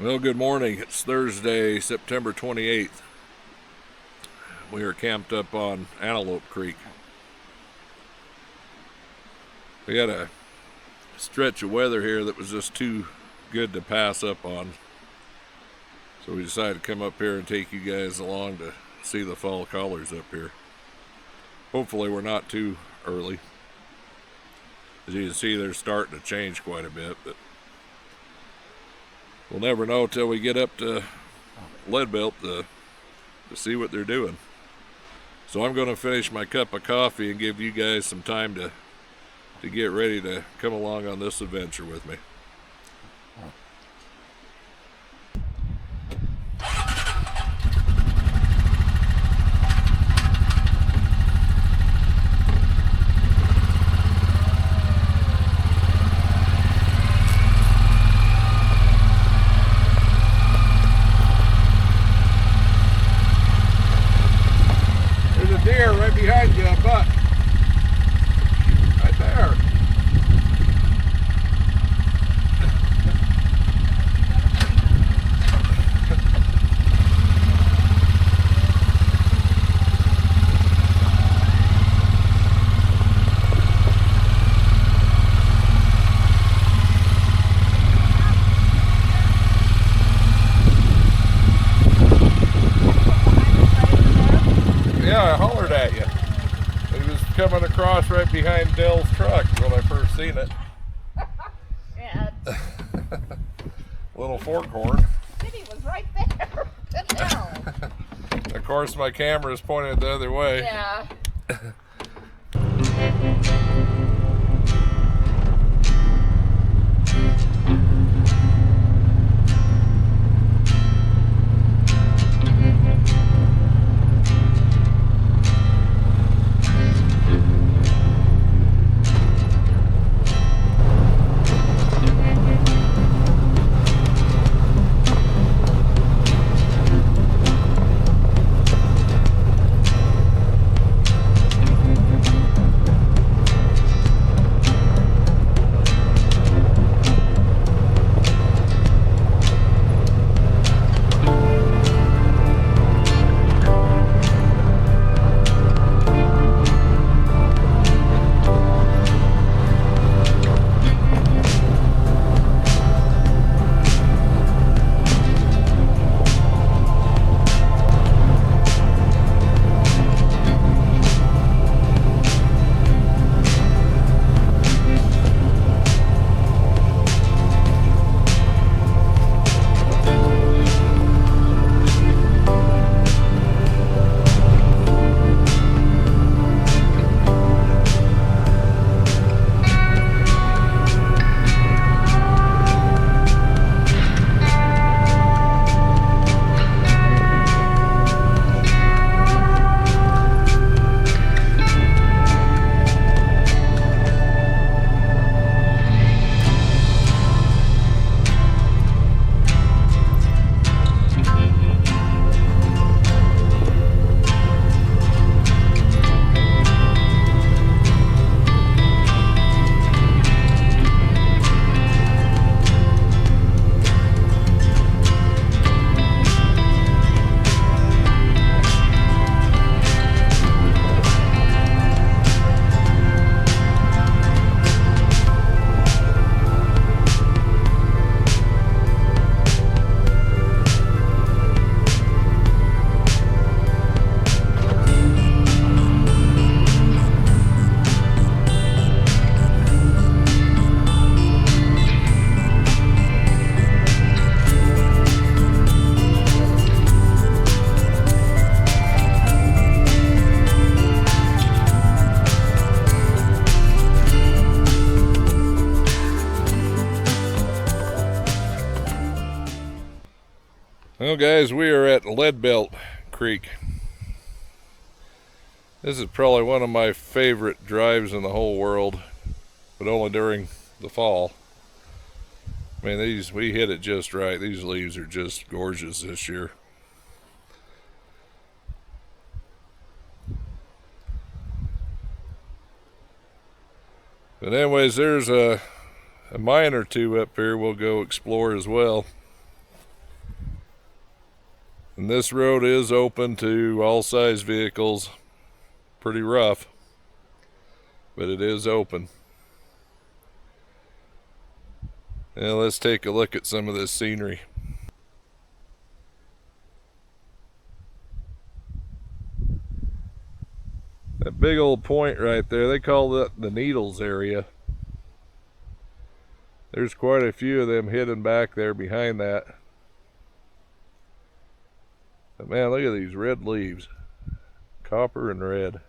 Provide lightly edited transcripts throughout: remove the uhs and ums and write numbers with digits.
Well, good morning. It's Thursday, September 28th. We are camped up on Antelope Creek. We had a stretch of weather here that was just too good to pass up on. So we decided to come up here and take you guys along to see the fall colors up here. Hopefully we're not too early. As you can see, they're starting to change quite a bit, but we'll never know till we get up to Leadbelt to see what they're doing. So I'm going to finish my cup of coffee and give you guys some time to get ready to come along on this adventure with me. There's a deer right behind you, a buck. Right there. Yeah, I hollered at you. He was coming across right behind Dell's truck when I first seen it. Yeah. Little forkhorn. He was right there. No. Of course, my camera is pointed the other way. Yeah. Well, guys, we are at Leadbelt Creek. This is probably one of my favorite drives in the whole world, but only during the fall. I mean, we hit it just right. These leaves are just gorgeous this year. But anyways, there's a mine or two up here we'll go explore as well. And this road is open to all size vehicles. Pretty rough, but it is open. Now let's take a look at some of this scenery. That big old point right there, they call that the Needles area. There's quite a few of them hidden back there behind that. But man, look at these red leaves. Copper and red.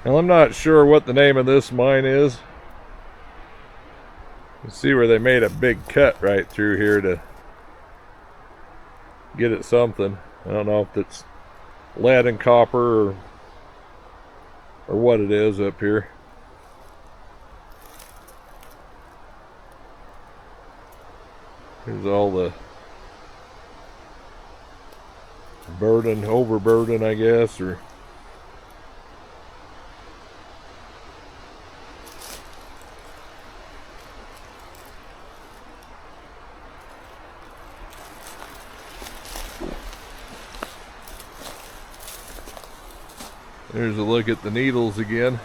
Well, I'm not sure what the name of this mine is. You see where they made a big cut right through here to get at something. I don't know if it's lead and copper or what it is up here. Here's all the overburden, I guess, or there's a look at the Needles again.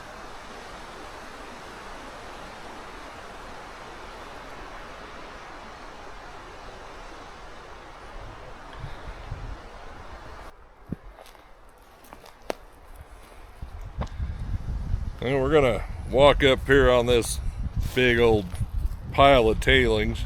And we're gonna walk up here on this big old pile of tailings.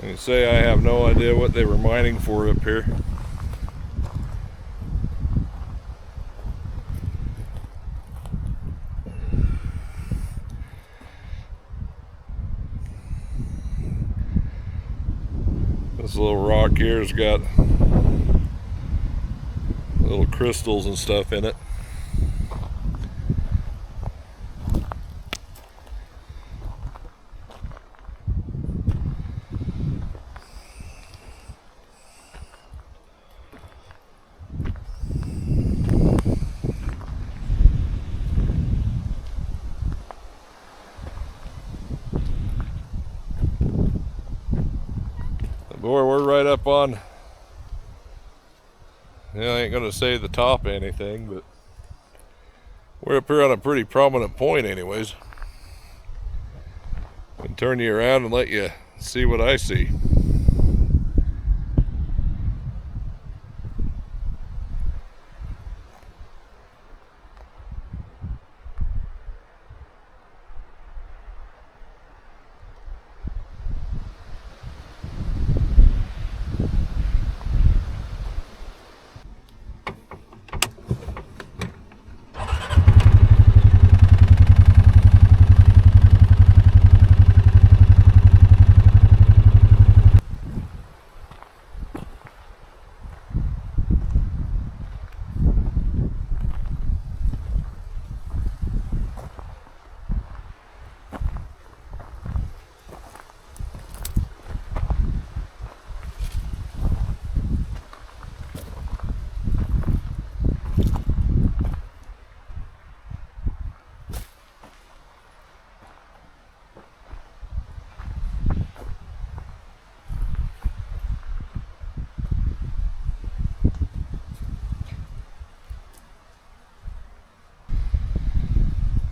I can say I have no idea what they were mining for up here. This little rock here has got little crystals and stuff in it. Boy, we're right up on, I ain't gonna say the top of anything, but we're up here on a pretty prominent point anyways. And turn you around and let you see what I see.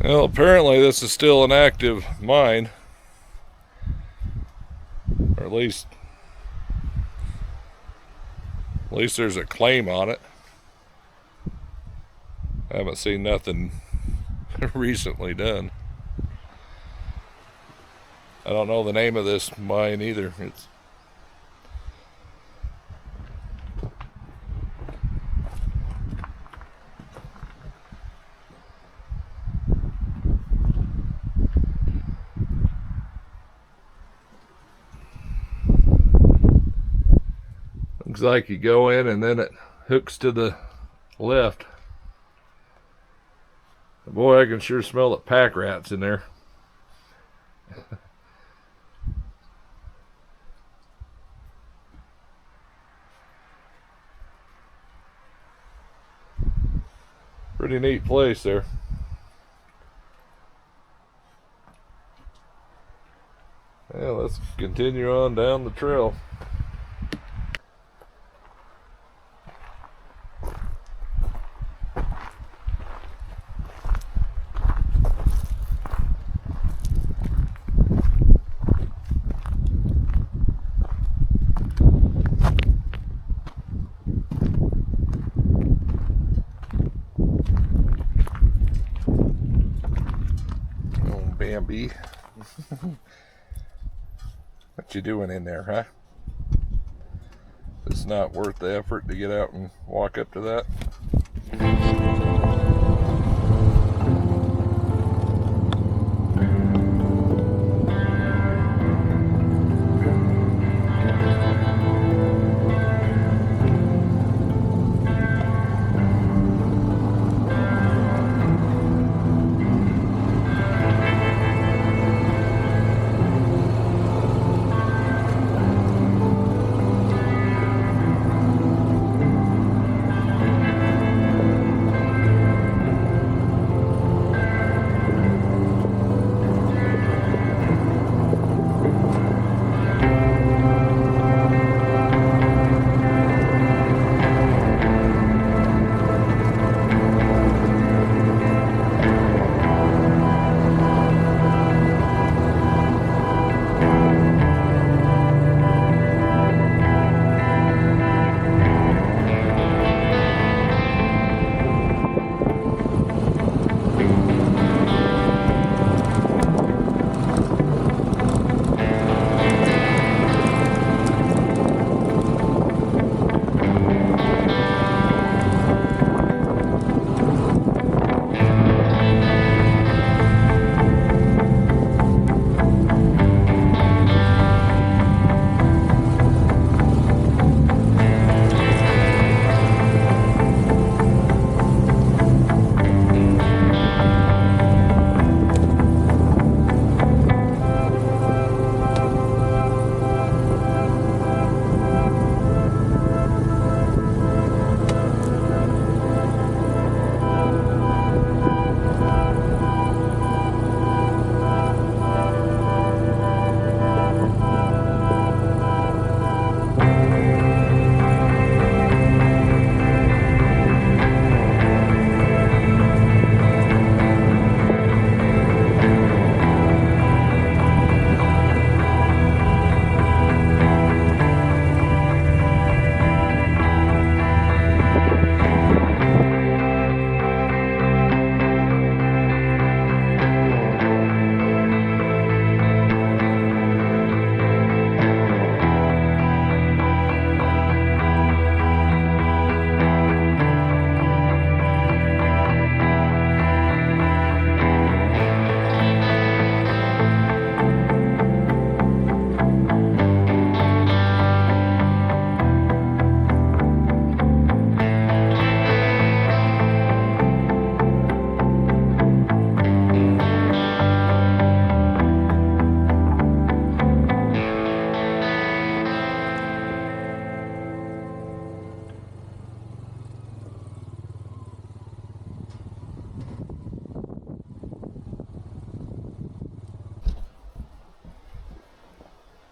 Well, apparently this is still an active mine, or at least there's a claim on it. I haven't seen nothing recently done. I don't know the name of this mine either. It's looks like you go in and then it hooks to the left. Boy, I can sure smell the pack rats in there. Pretty neat place there. Yeah, let's continue on down the trail. Bambi. What you doing in there, huh? It's not worth the effort to get out and walk up to that.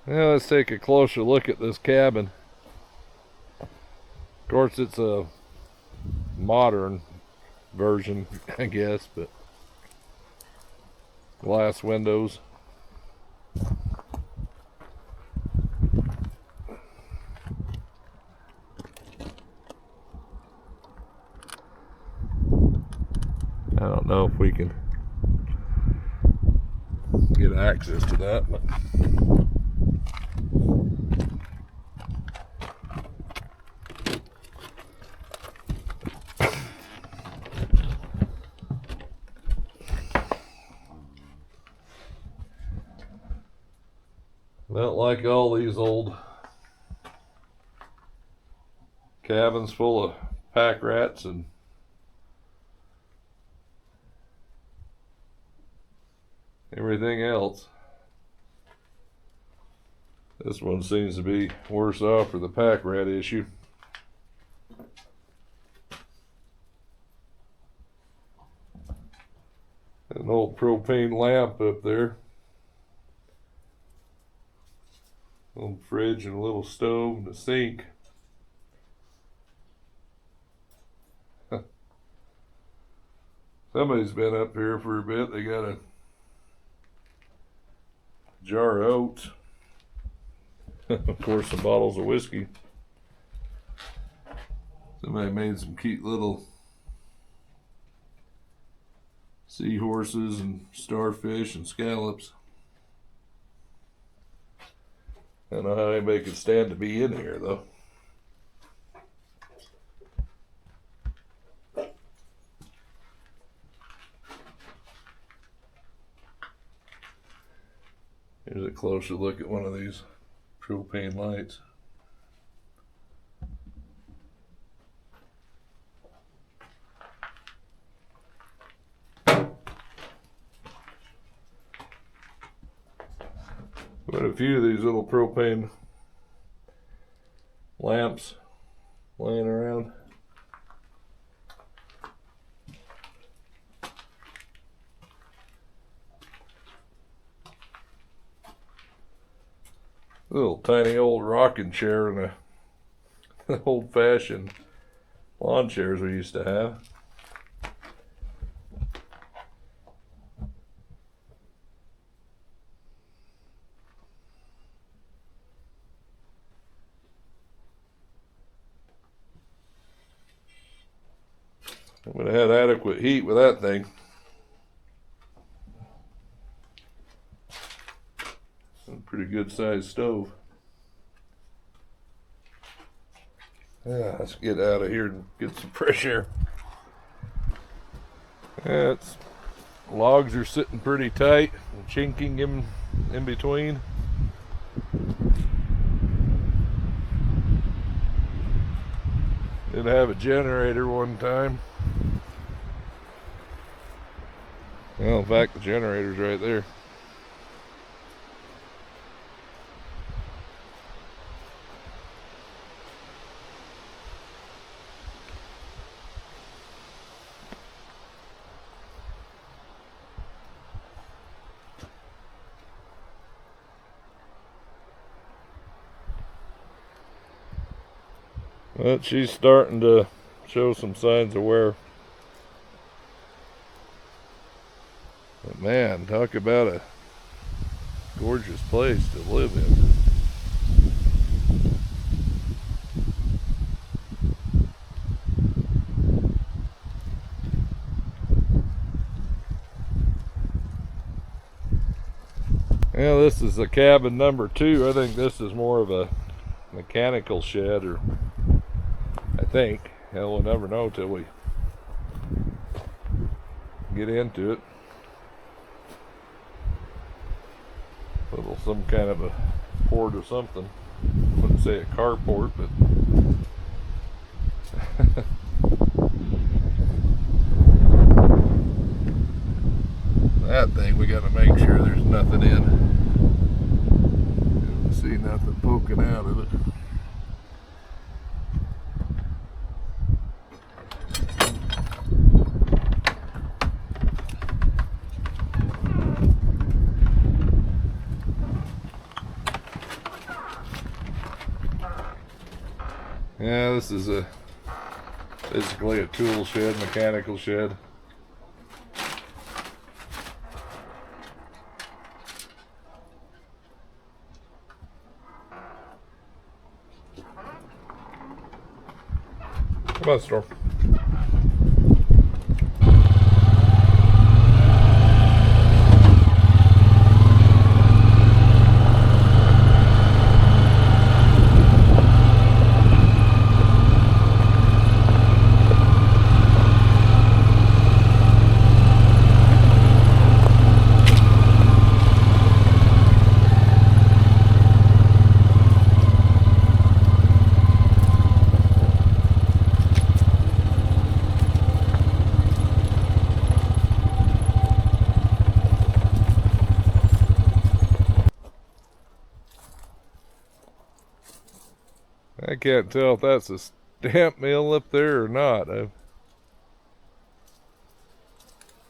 Now let's take a closer look at this cabin. Of course, it's a modern version, I guess, but glass windows. I don't know if we can get access to that, but not like all these old cabins full of pack rats and everything else. This one seems to be worse off for the pack rat issue. An old propane lamp up there. Old fridge and a little stove and a sink. Somebody's been up here for a bit. They got a jar of oats. Of course, some bottles of whiskey. Somebody made some cute little seahorses and starfish and scallops. I don't know how anybody could stand to be in here, though. Here's a closer look at one of these propane lights. Quite a few of these little propane lamps laying around. Little tiny old rocking chair and a old-fashioned lawn chairs we used to have. I would have had adequate heat with that thing. A pretty good sized stove. Yeah, let's get out of here and get some fresh air. Yeah, logs are sitting pretty tight and chinking in between. Did have a generator one time. Well, in fact, the generator's right there. But she's starting to show some signs of wear. But man, talk about a gorgeous place to live in. Yeah, this is the cabin number 2. I think this is more of a mechanical shed, or I think. Hell, we'll never know till we get into it. Little some kind of a port or something. I wouldn't say a carport, but that thing we got to make sure there's nothing in. Don't see nothing poking out of it. Yeah, this is basically a tool shed, mechanical shed. Come on, Storm. I can't tell if that's a stamp mill up there or not. I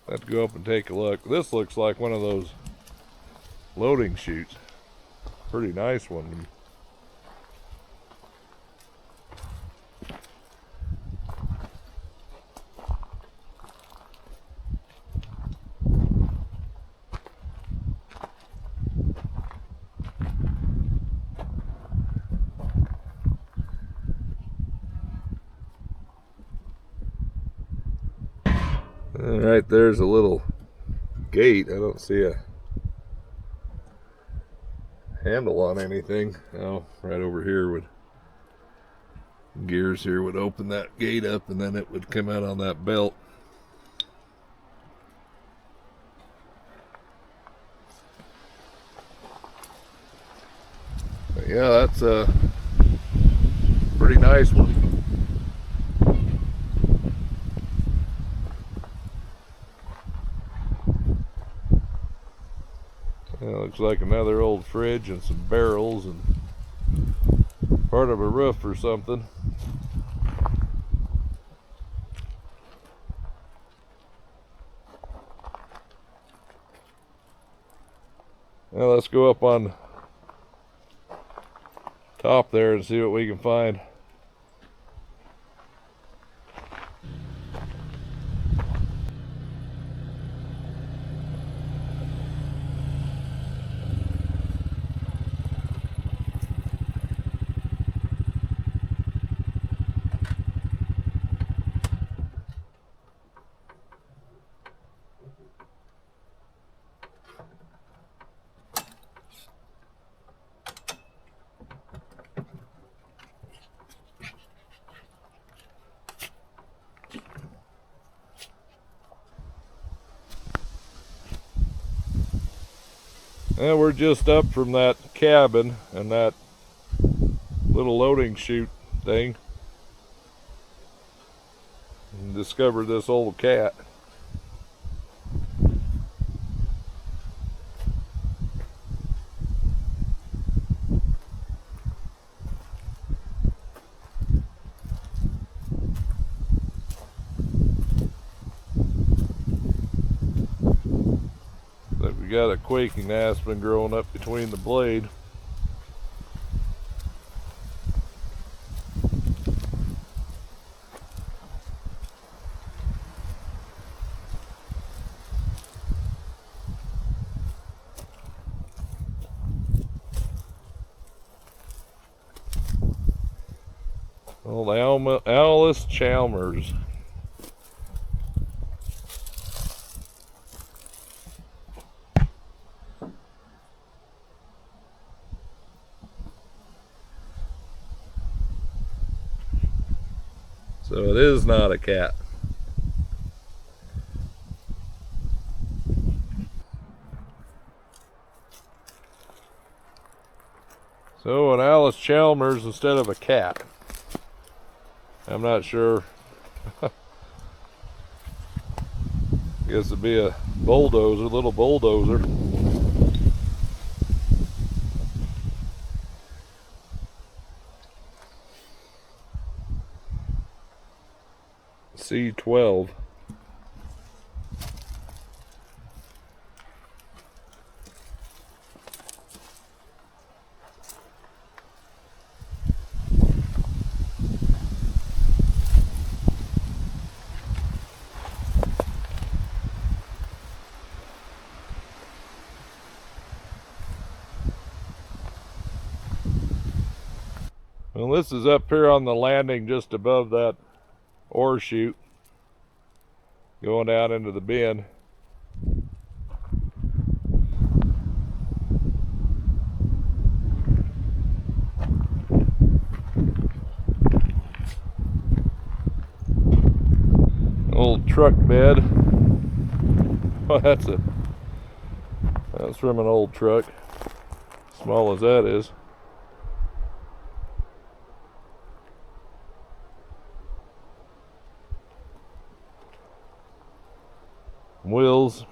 have to go up and take a look. This looks like one of those loading chutes. Pretty nice one. And right there's a little gate. I don't see a handle on anything. Oh, right over here would gears here would open that gate up, and then it would come out on that belt. But yeah, that's a pretty nice one. Yeah, looks like another old fridge and some barrels and part of a roof or something. Now let's go up on top there and see what we can find. And we're just up from that cabin and that little loading chute thing and discovered this old cat. We got a quaking aspen growing up between the blade. Old Alice Chalmers. So it is not a cat. So an Alice Chalmers instead of a cat. I'm not sure. Guess it'd be a bulldozer, little bulldozer. C12. Well, this is up here on the landing just above that ore chute going down into the bin. Old truck bed. Oh, that's from an old truck, small as that is. Wheels.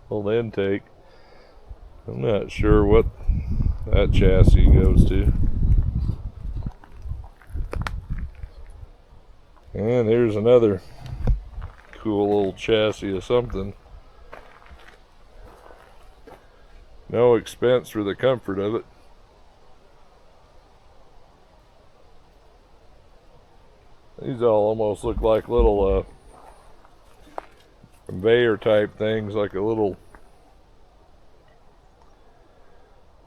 Old intake. I'm not sure what that chassis goes to. And here's another cool old chassis of something. No expense for the comfort of it. These all almost look like little conveyor type things, like a little,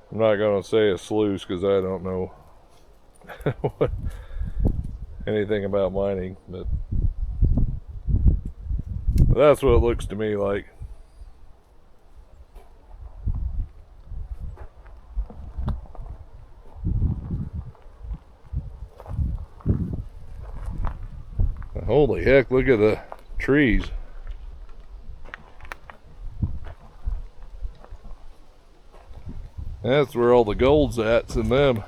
I'm not going to say a sluice because I don't know anything about mining, but that's what it looks to me like. Holy heck, look at the trees. That's where all the gold's at, it's in them.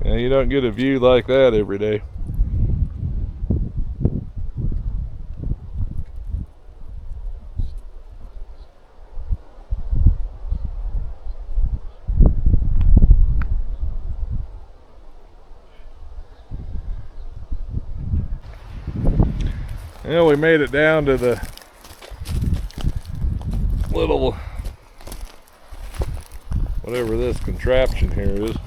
Yeah, you don't get a view like that every day. Well, we made it down to the little, whatever this contraption here is.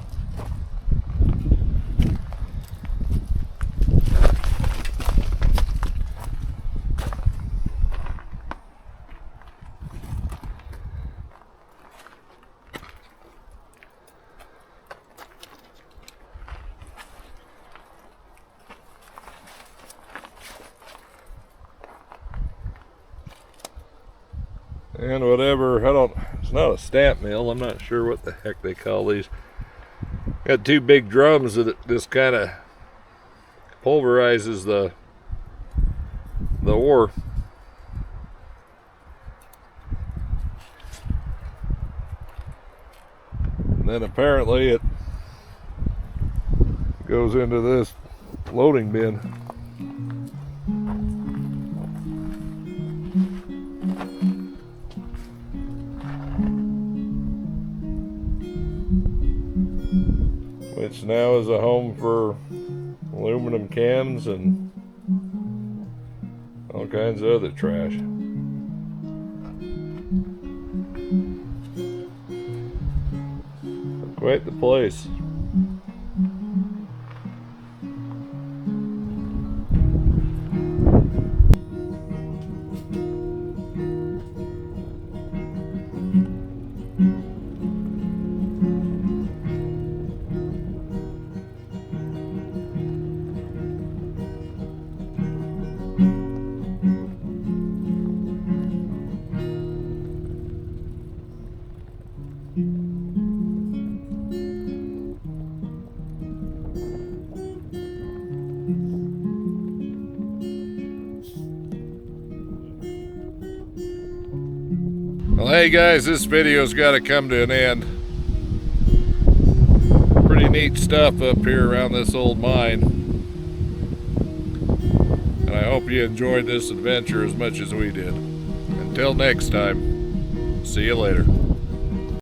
And whatever, it's not a stamp mill, I'm not sure what the heck they call these. Got two big drums that just kind of pulverizes the ore. And then apparently it goes into this loading bin. Which now is a home for aluminum cans and all kinds of other trash. Quite the place. Well, hey guys, this video's got to come to an end. Pretty neat stuff up here around this old mine. And I hope you enjoyed this adventure as much as we did. Until next time, see you later.